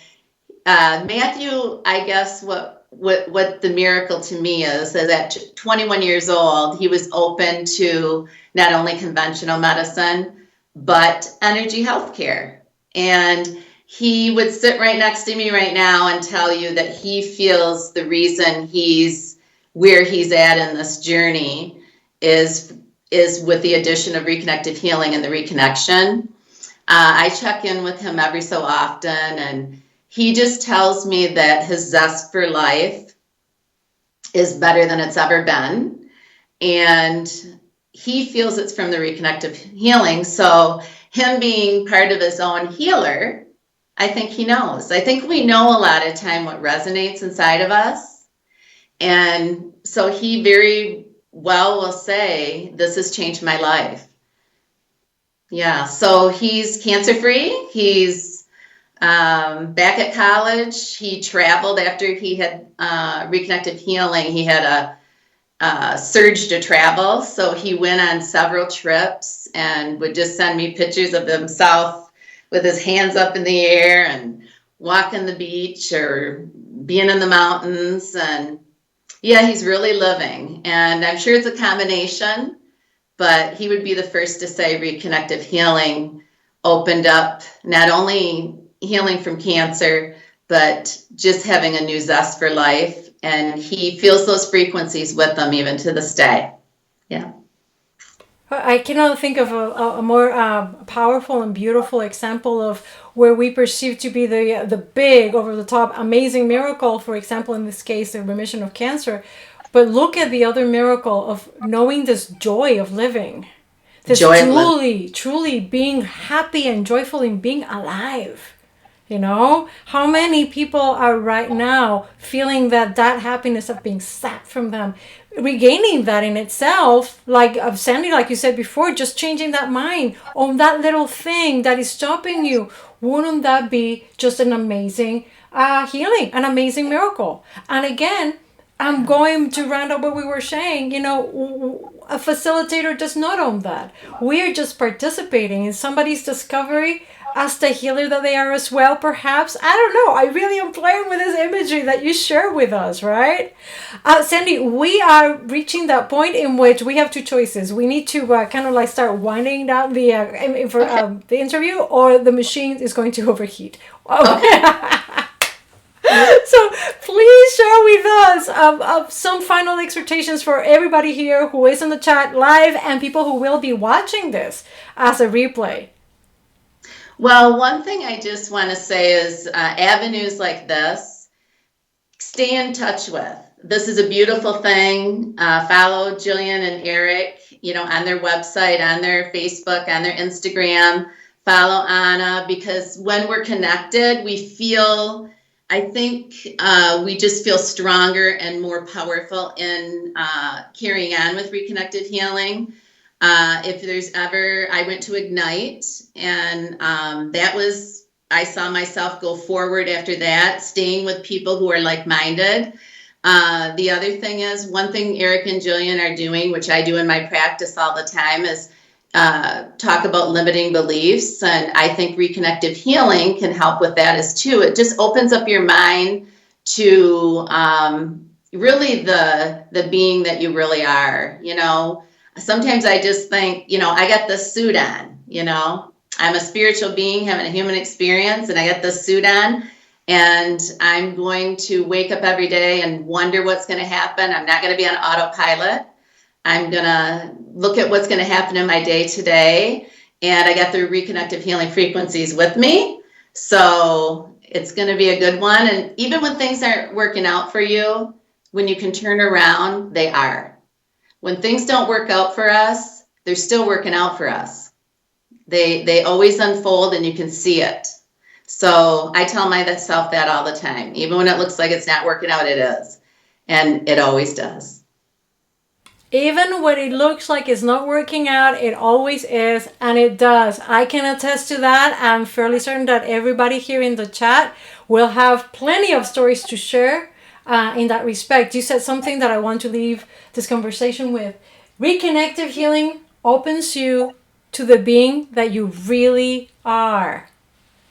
Matthew, I guess what the miracle to me is that at 21 years old, he was open to not only conventional medicine, but energy healthcare. And he would sit right next to me right now and tell you that he feels the reason he's where he's at in this journey is with the addition of reconnective healing and the reconnection. I check in with him every so often, and he just tells me that his zest for life is better than it's ever been. And he feels it's from the reconnective healing. So him being part of his own healer, I think he knows. I think we know a lot of time what resonates inside of us. And so he very well will say, this has changed my life. Yeah, so he's cancer-free. He's back at college. He traveled after he had reconnective healing. He had a surge to travel. So he went on several trips and would just send me pictures of himself with his hands up in the air and walking the beach or being in the mountains. And yeah, he's really living. And I'm sure it's a combination, but he would be the first to say reconnective healing opened up not only healing from cancer, but just having a new zest for life. And he feels those frequencies with them even to this day. Yeah. I cannot think of a more powerful and beautiful example of where we perceive to be the big, over-the-top, amazing miracle, for example, in this case, the remission of cancer. But look at the other miracle of knowing this joy of living. This truly being happy and joyful in being alive. How many people are right now feeling that happiness of being sapped from them? Regaining that in itself, like Sandy, like you said before, just changing that mind on that little thing that is stopping you. Wouldn't that be just an amazing healing, an amazing miracle? And again, I'm going to round up what we were saying. A facilitator does not own that. We are just participating in somebody's discovery as the healer that they are as well, perhaps. I don't know. I really am playing with this imagery that you share with us, right? Sandy, we are reaching that point in which we have two choices. We need to kind of like start winding down the interview, or the machine is going to overheat. So please share with us some final exhortations for everybody here who is in the chat live and people who will be watching this as a replay. Well, one thing I just want to say is avenues like this, stay in touch with. This is a beautiful thing. Follow Jillian and Eric, on their website, on their Facebook, on their Instagram. Follow Anna, because when we're connected, I think we just feel stronger and more powerful in carrying on with reconnected healing. If there's ever, I went to Ignite, and I saw myself go forward after that, staying with people who are like-minded. The other thing is, one thing Eric and Jillian are doing, which I do in my practice all the time, is talk about limiting beliefs. And I think reconnective healing can help with that as too. It just opens up your mind to really the being that you really are. Sometimes I just think, I got this suit on, I'm a spiritual being having a human experience, and I got this suit on, and I'm going to wake up every day and wonder what's going to happen. I'm not going to be on autopilot. I'm going to look at what's going to happen in my day today. And I got the reconnective healing frequencies with me. So it's going to be a good one. And even when things aren't working out for you, when you can turn around, they are. When things don't work out for us, they're still working out for us. They always unfold, and you can see it. So I tell myself that all the time. Even when it looks like it's not working out, it is. And it always does. Even when it looks like it's not working out, it always is, and it does. I can attest to that. I'm fairly certain that everybody here in the chat will have plenty of stories to share in that respect. You said something that I want to leave this conversation with. Reconnective healing opens you to the being that you really are.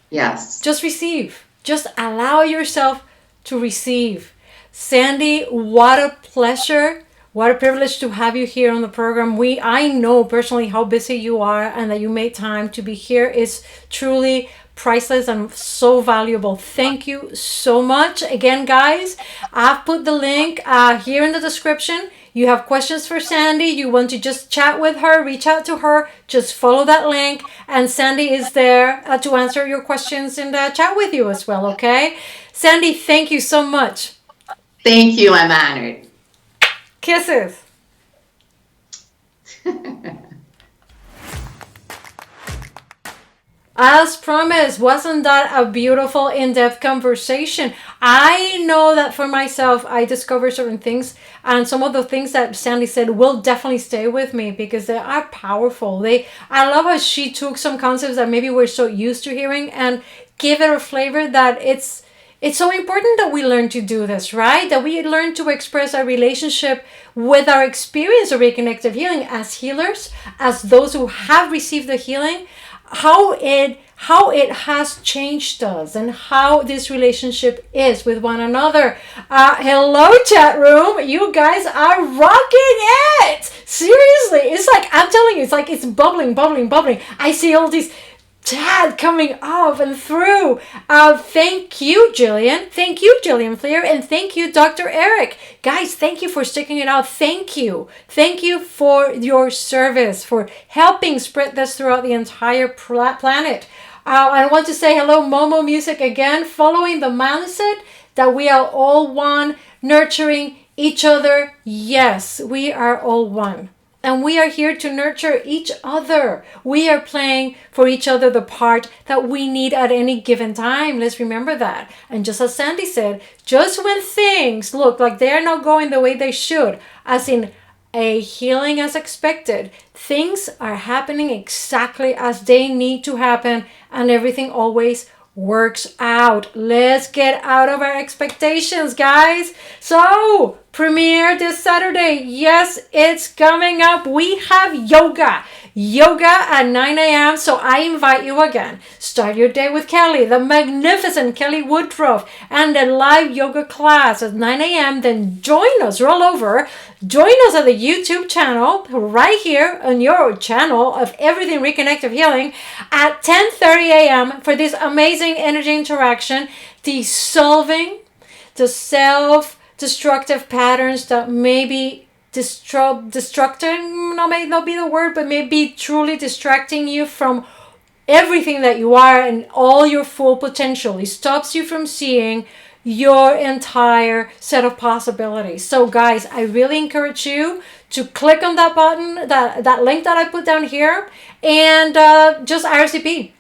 Yes. Just receive. Just allow yourself to receive. Sandy, what a pleasure. What a privilege to have you here on the program. I know personally how busy you are, and that you made time to be here is truly priceless and so valuable. Thank you so much. Again, guys, I've put the link here in the description. You have questions for Sandy, you want to just chat with her, reach out to her, just follow that link, and Sandy is there to answer your questions and chat with you as well, okay? Sandy, thank you so much. Thank you. I'm honored. Kisses. As promised, wasn't that a beautiful in-depth conversation? I know that for myself, I discovered certain things, and some of the things that Sandy said will definitely stay with me because they are powerful. I love how she took some concepts that maybe we're so used to hearing and give it a flavor that it's so important that we learn to do this, right? That we learn to express our relationship with our experience of reconnective healing as healers, as those who have received the healing, how it has changed us and how this relationship is with one another. Hello, chat room. You guys are rocking it. Seriously, it's like, I'm telling you, it's like it's bubbling. I see all these chat coming up and through. Thank you, Jillian. Thank you, Jillian Fleer. And thank you, Dr. Eric. Guys, thank you for sticking it out. Thank you. Thank you for your service, for helping spread this throughout the entire planet. I want to say hello, Momo Music again, following the mindset that we are all one, nurturing each other. Yes, we are all one. And we are here to nurture each other. We are playing for each other the part that we need at any given time. Let's remember that. And just as Sandy said, just when things look like they're not going the way they should, as in a healing as expected, things are happening exactly as they need to happen, and everything always works out. Let's get out of our expectations, guys. So, premiere this Saturday. Yes, it's coming up. We have yoga at 9 a.m. So I invite you again. Start your day with Kelly, the magnificent Kelly Woodruff, and a live yoga class at 9 a.m. Then join us, roll over. Join us at the YouTube channel right here on your channel of Everything Reconnective Healing at 10:30 a.m. for this amazing energy interaction, dissolving the self-destructive patterns that may be distracting, may not be the word, but may be truly distracting you from everything that you are and all your full potential. It stops you from seeing your entire set of possibilities. So guys, I really encourage you to click on that button, that link that I put down here, and just RSVP,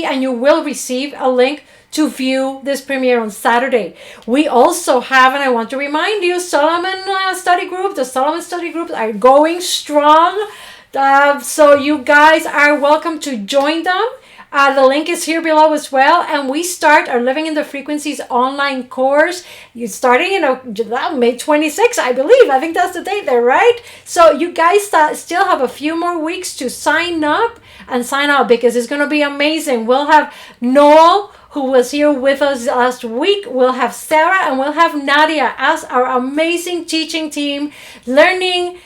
and you will receive a link to view this premiere on Saturday. We also have, and I want to remind you, Solomon Study Group. The Solomon Study Groups are going strong. So you guys are welcome to join them. The link is here below as well. And we start our Living in the Frequencies online course. You're starting in May 26th, I believe. I think that's the date there, right? So you guys still have a few more weeks to sign up and sign up because it's going to be amazing. We'll have Noel, who was here with us last week. We'll have Sarah and we'll have Nadia as our amazing teaching team, helping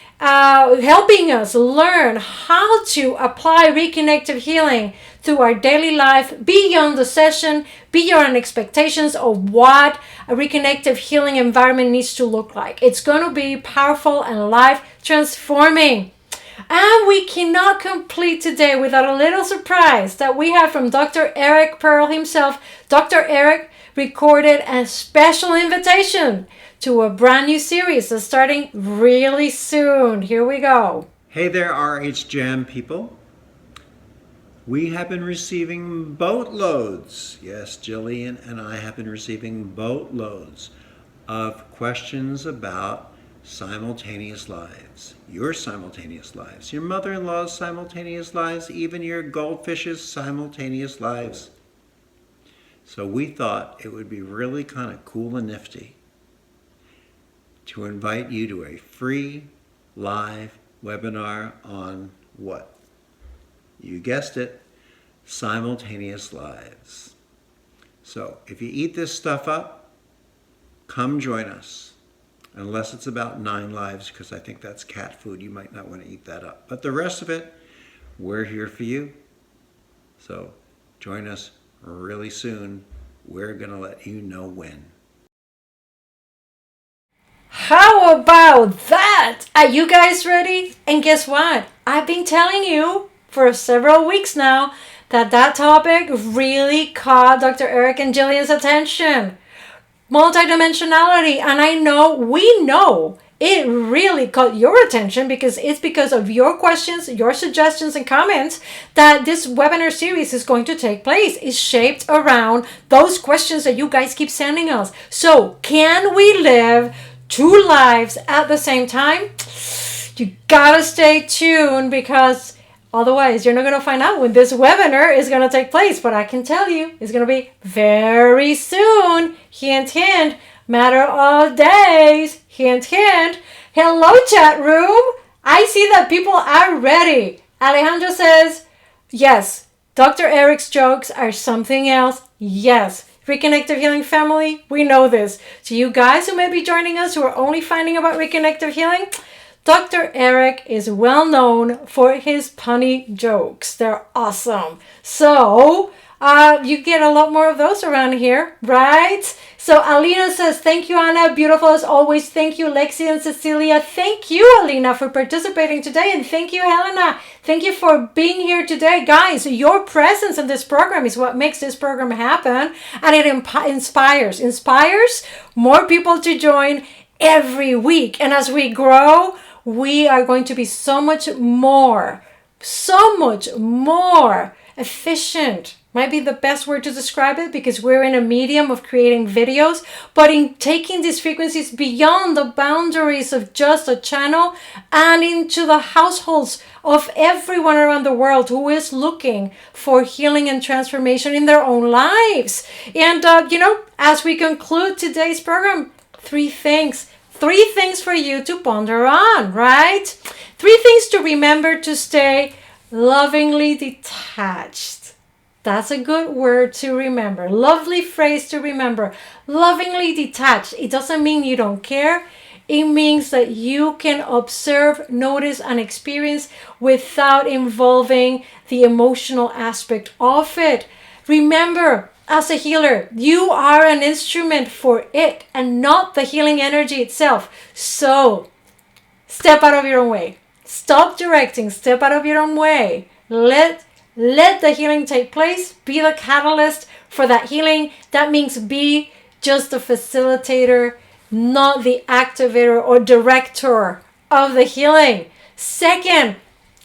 us learn how to apply reconnective healing to our daily life beyond the session, beyond expectations of what a reconnective healing environment needs to look like. It's going to be powerful and life transforming. And we cannot complete today without a little surprise that we have from Dr. Eric Pearl himself. Dr. Eric recorded a special invitation to a brand new series that's starting really soon. Here we go. Hey there, RH Jam people. We have been receiving boatloads. Yes, Jillian and I have been receiving boatloads of questions about simultaneous lives, your simultaneous lives, your mother-in-law's simultaneous lives, even your goldfish's simultaneous lives. So we thought it would be really kind of cool and nifty to invite you to a free live webinar on what? You guessed it, simultaneous lives. So if you eat this stuff up, come join us. Unless it's about 9 lives, because I think that's cat food. You might not want to eat that up. But the rest of it, we're here for you. So join us really soon. We're going to let you know when. How about that? Are you guys ready? And guess what? I've been telling you for several weeks now that topic really caught Dr. Eric and Jillian's attention. Multidimensionality, and we know it really caught your attention because it's because of your questions, your suggestions and comments that this webinar series is going to take place. It's shaped around those questions that you guys keep sending us. So, can we live 2 lives at the same time? You gotta stay tuned because otherwise, you're not going to find out when this webinar is going to take place. But I can tell you, it's going to be very soon. Hint, hint. Matter of days. Hint, hint. Hello, chat room. I see that people are ready. Alejandro says, yes, Dr. Eric's jokes are something else. Yes. Reconnective Healing family, we know this. So you guys who may be joining us who are only finding about reconnective healing, Dr. Eric is well known for his punny jokes. They're awesome. So, you get a lot more of those around here, right? So, Alina says, thank you, Anna. Beautiful as always. Thank you, Lexi and Cecilia. Thank you, Alina, for participating today. And thank you, Helena. Thank you for being here today. Guys, your presence in this program is what makes this program happen. And it inspires more people to join every week. And as we grow, we are going to be so much more efficient. Might be the best word to describe it because we're in a medium of creating videos, but in taking these frequencies beyond the boundaries of just a channel and into the households of everyone around the world who is looking for healing and transformation in their own lives. And, as we conclude today's program, three things for you to ponder on, right? 3 things to remember to stay lovingly detached. That's a good word to remember. Lovely phrase to remember. Lovingly detached. It doesn't mean you don't care. It means that you can observe, notice, and experience without involving the emotional aspect of it. Remember, as a healer, you are an instrument for it and not the healing energy itself. So, step out of your own way. Stop directing. Step out of your own way. Let the healing take place. Be the catalyst for that healing. That means be just the facilitator, not the activator or director of the healing. Second,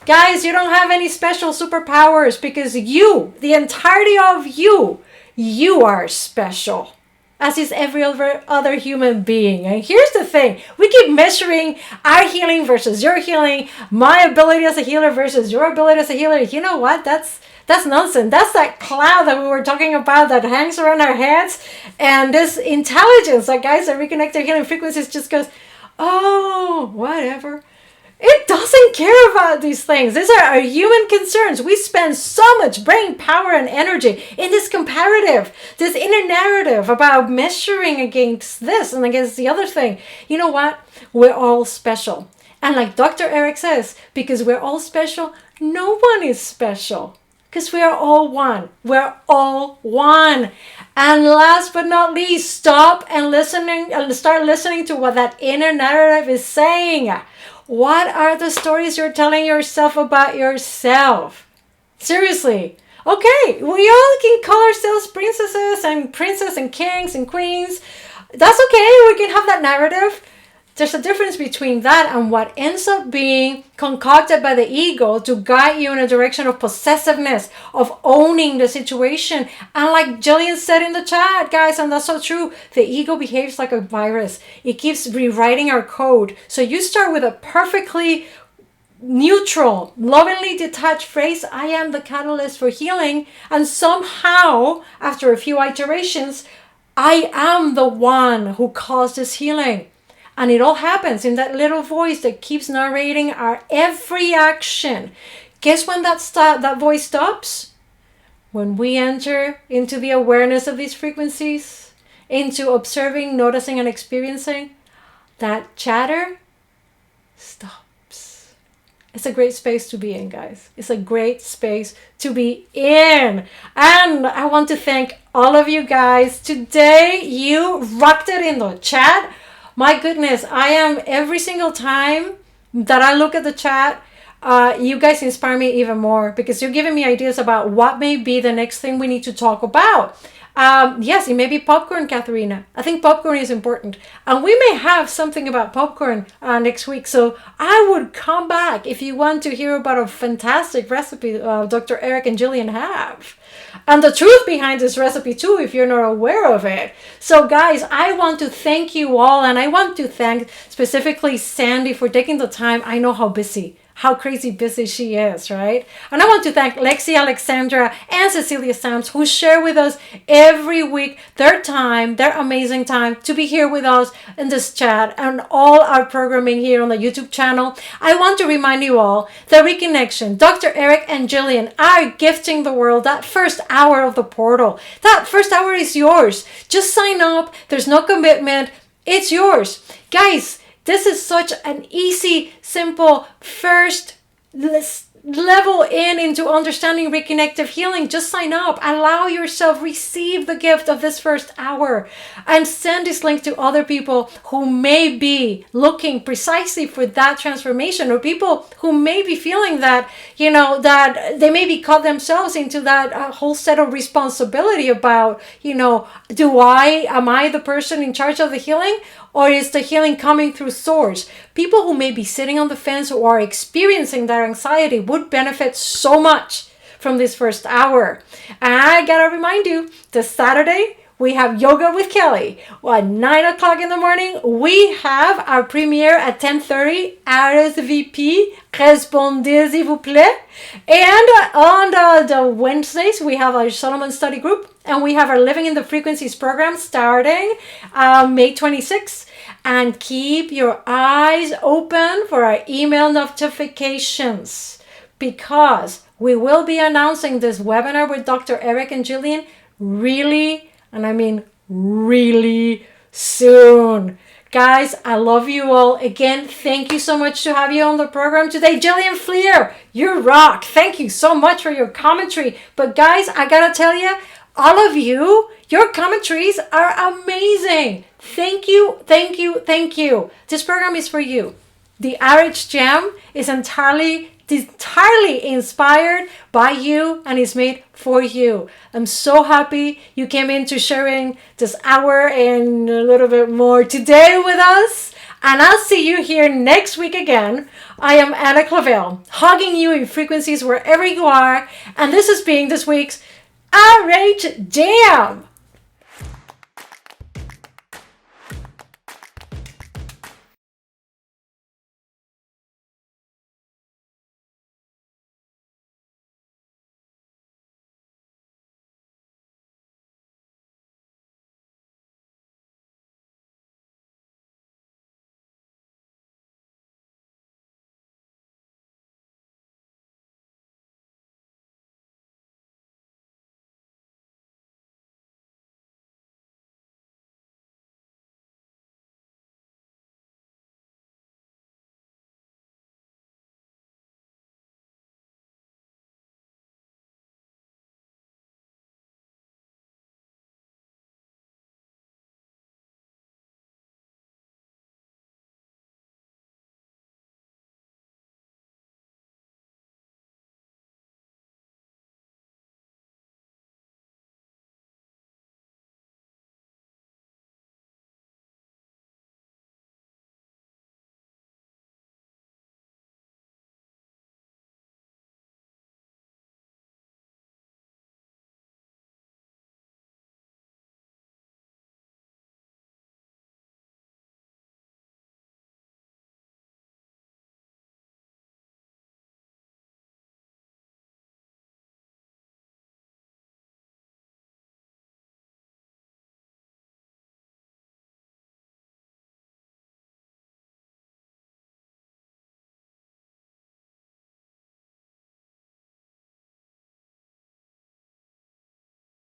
guys, you don't have any special superpowers because you, the entirety of you are special, as is every other human being. And here's the thing. We keep measuring our healing versus your healing, my ability as a healer versus your ability as a healer. You know what? That's nonsense. That's that cloud that we were talking about that hangs around our heads. And this intelligence that guys that reconnect their healing frequencies just goes, oh, whatever. It doesn't care about these things. These are our human concerns. We spend so much brain power and energy in this comparative, this inner narrative about measuring against this and against the other thing. You know what? We're all special. And like Dr. Eric says, because we're all special, no one is special. Because we are all one. We're all one. And last but not least, stop and start listening to what that inner narrative is saying. What are the stories you're telling yourself about yourself? Seriously. Okay, we all can call ourselves princesses and kings and queens. That's okay. We can have that narrative. There's a difference between that and what ends up being concocted by the ego to guide you in a direction of possessiveness, of owning the situation. And like Jillian said in the chat, guys, and that's so true, the ego behaves like a virus. It keeps rewriting our code. So you start with a perfectly neutral, lovingly detached phrase, I am the catalyst for healing. And somehow, after a few iterations, I am the one who caused this healing. And it all happens in that little voice that keeps narrating our every action. Guess when that voice stops? When we enter into the awareness of these frequencies, into observing, noticing, and experiencing, that chatter stops. It's a great space to be in, guys. It's a great space to be in. And I want to thank all of you guys. Today, you rocked it in the chat. My goodness, I am every single time that I look at the chat, you guys inspire me even more because you're giving me ideas about what may be the next thing we need to talk about. Yes, it may be popcorn, Katharina. I think popcorn is important. And we may have something about popcorn next week. So I would come back if you want to hear about a fantastic recipe Dr. Eric and Jillian have. And the truth behind this recipe too, if you're not aware of it. So guys, I want to thank you all. And I want to thank specifically Sandy for taking the time. I know how crazy busy she is, right? And I want to thank Lexi, Alexandra, and Cecilia Sams who share with us every week their amazing time to be here with us in this chat and all our programming here on the YouTube channel. I want to remind you all that Reconnection, Dr. Eric and Jillian are gifting the world that first hour of the portal. That first hour is yours. Just sign up. There's no commitment. It's yours. Guys, this is such an easy, simple first level into understanding reconnective healing. Just sign up. Allow yourself, receive the gift of this first hour. And send this link to other people who may be looking precisely for that transformation, or people who may be feeling that, that they maybe caught themselves into that whole set of responsibility about, am I the person in charge of the healing? Or is the healing coming through source? People who may be sitting on the fence or are experiencing that anxiety would benefit so much from this first hour. And I gotta remind you, this Saturday, we have Yoga with Kelly. Well, at 9 o'clock in the morning, we have our premiere at 10:30, RSVP, Répondez s'il vous plaît. And on the Wednesdays, we have our Solomon Study Group, and we have our Living in the Frequencies program starting May 26th. And keep your eyes open for our email notifications, because we will be announcing this webinar with Dr. Eric and Jillian really, and I mean really soon. Guys, I love you all. Again, thank you so much to have you on the program today. Jillian Fleer, you rock. Thank you so much for your commentary. But guys, I gotta tell you, all of you, your commentaries are amazing. Thank you, thank you, thank you. This program is for you. The RH Jam is entirely inspired by you and is made for you. I'm so happy you came into sharing this hour and a little bit more today with us. And I'll see you here next week again. I am Anna Clavel, hugging you in frequencies wherever you are. And this has been this week's RH Jam.